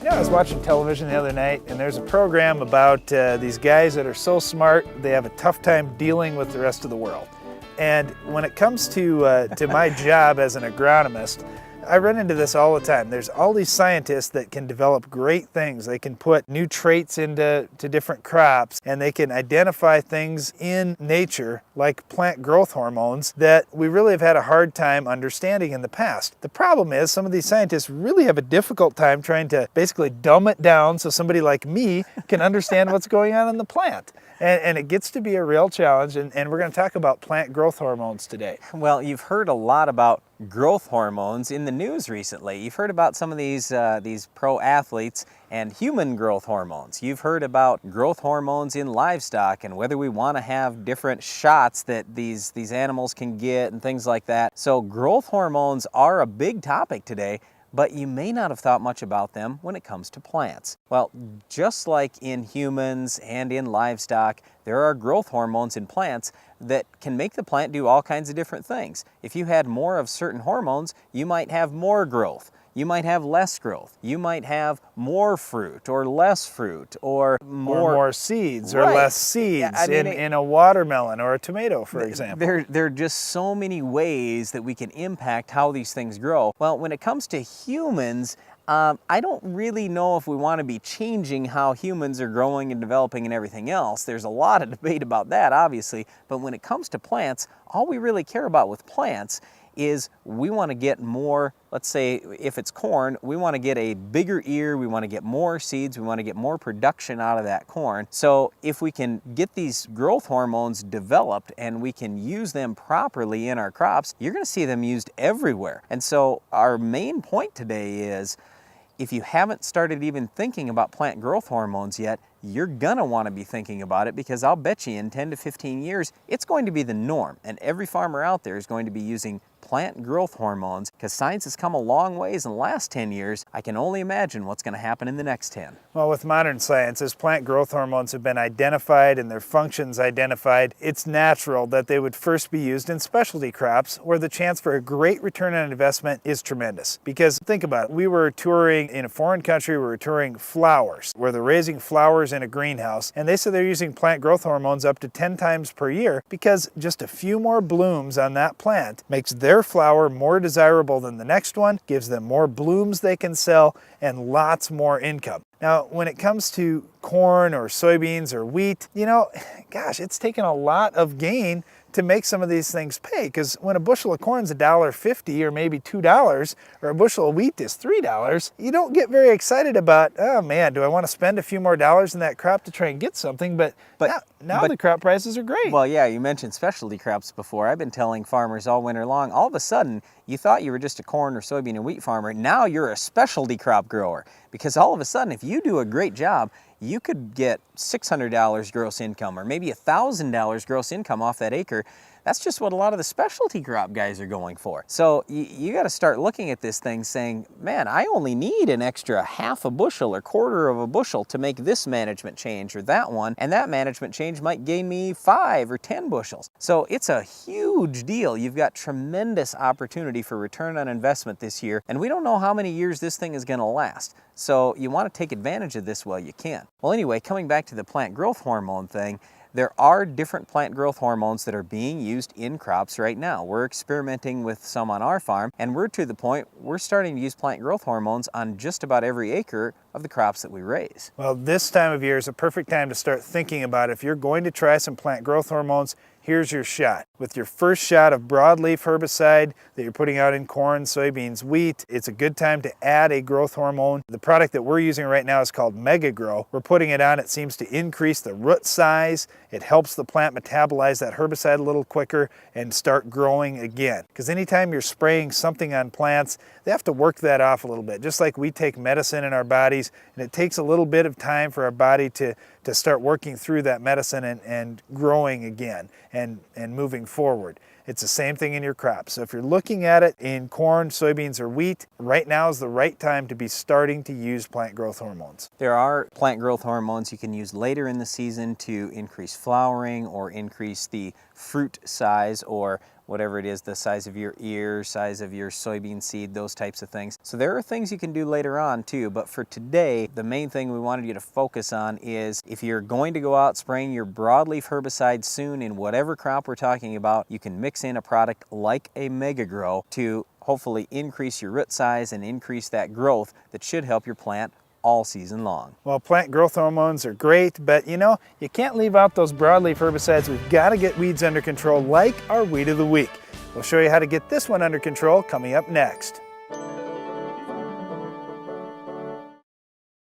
Yeah, I was watching television the other night, and there's a program about these guys that are so smart, they have a tough time dealing with the rest of the world. And when it comes to my job as an agronomist, I run into this all the time. There's all these scientists that can develop great things. They can put new traits into different crops, and they can identify things in nature, like plant growth hormones, that we really have had a hard time understanding in the past. The problem is some of these scientists really have a difficult time trying to basically dumb it down so somebody like me can understand what's going on in the plant. And it gets to be a real challenge, and we're going to talk about plant growth hormones today. Well, you've heard a lot about growth hormones in the news recently. You've heard about some of these pro athletes and human growth hormones. You've heard about growth hormones in livestock and whether we want to have different shots that these animals can get and things like that. So growth hormones are a big topic today, but you may not have thought much about them when it comes to plants. Well, just like in humans and in livestock, there are growth hormones in plants that can make the plant do all kinds of different things. If you had more of certain hormones, you might have more growth. You might have less growth. You might have more fruit or less fruit or more seeds or right. less seeds in a watermelon or a tomato, for example. There are just so many ways that we can impact how these things grow. Well, when it comes to humans, I don't really know if we want to be changing how humans are growing and developing and everything else. There's a lot of debate about that, obviously. But when it comes to plants, all we really care about with plants is we want to get more, let's say if it's corn, we want to get a bigger ear, we want to get more seeds, we want to get more production out of that corn. So if we can get these growth hormones developed and we can use them properly in our crops, you're going to see them used everywhere. And so our main point today is, if you haven't started even thinking about plant growth hormones yet, you're gonna want to be thinking about it, because I'll bet you in 10 to 15 years, it's going to be the norm. And every farmer out there is going to be using plant growth hormones, because science has come a long ways in the last 10 years. I can only imagine what's going to happen in the next 10. Well, with modern science, as plant growth hormones have been identified and their functions identified, it's natural that they would first be used in specialty crops where the chance for a great return on investment is tremendous. Because think about it, we were touring in a foreign country, we were touring flowers, where they're raising flowers in a greenhouse, and they said they're using plant growth hormones up to 10 times per year, because just a few more blooms on that plant makes their flower more desirable than the next one, gives them more blooms they can sell, and lots more income. Now, when it comes to corn or soybeans or wheat, gosh, it's taken a lot of gain to make some of these things pay, because when a bushel of corn is $1.50 or maybe $2, or a bushel of wheat is $3, you don't get very excited about, oh man, do I want to spend a few more dollars in that crop to try and get something? But now the crop prices are great. Well, yeah, you mentioned specialty crops before. I've been telling farmers all winter long, all of a sudden, you thought you were just a corn or soybean and wheat farmer. Now you're a specialty crop grower, because all of a sudden, if you do a great job, you could get $600 gross income or maybe $1,000 gross income off that acre. That's just what a lot of the specialty crop guys are going for. So you got to start looking at this thing saying, man, I only need an extra half a bushel or quarter of a bushel to make this management change or that one, and that management change might gain me 5 or 10 bushels. So it's a huge deal. You've got tremendous opportunity for return on investment this year, and we don't know how many years this thing is going to last. So you want to take advantage of this while you can. Well, anyway, coming back to the plant growth hormone thing, there are different plant growth hormones that are being used in crops right now. We're experimenting with some on our farm, and we're to the point we're starting to use plant growth hormones on just about every acre of the crops that we raise. Well, this time of year is a perfect time to start thinking about, if you're going to try some plant growth hormones, here's your shot. With your first shot of broadleaf herbicide that you're putting out in corn, soybeans, wheat, it's a good time to add a growth hormone. The product that we're using right now is called Mega Grow. We're putting it on, it seems to increase the root size. It helps the plant metabolize that herbicide a little quicker and start growing again. Because anytime you're spraying something on plants, they have to work that off a little bit. Just like we take medicine in our bodies, and it takes a little bit of time for our body to start working through that medicine and growing again and moving forward. It's the same thing in your crops. So if you're looking at it in corn, soybeans, or wheat, right now is the right time to be starting to use plant growth hormones. There are plant growth hormones you can use later in the season to increase flowering or increase the fruit size or whatever it is, the size of your ear, size of your soybean seed, those types of things. So there are things you can do later on too, but for today, the main thing we wanted you to focus on is if you're going to go out spraying your broadleaf herbicide soon in whatever crop we're talking about, you can mix in a product like a Mega Grow to hopefully increase your root size and increase that growth that should help your plant all season long. Well, plant growth hormones are great, but you know, you can't leave out those broadleaf herbicides. We've got to get weeds under control like our weed of the week. We'll show you how to get this one under control coming up next.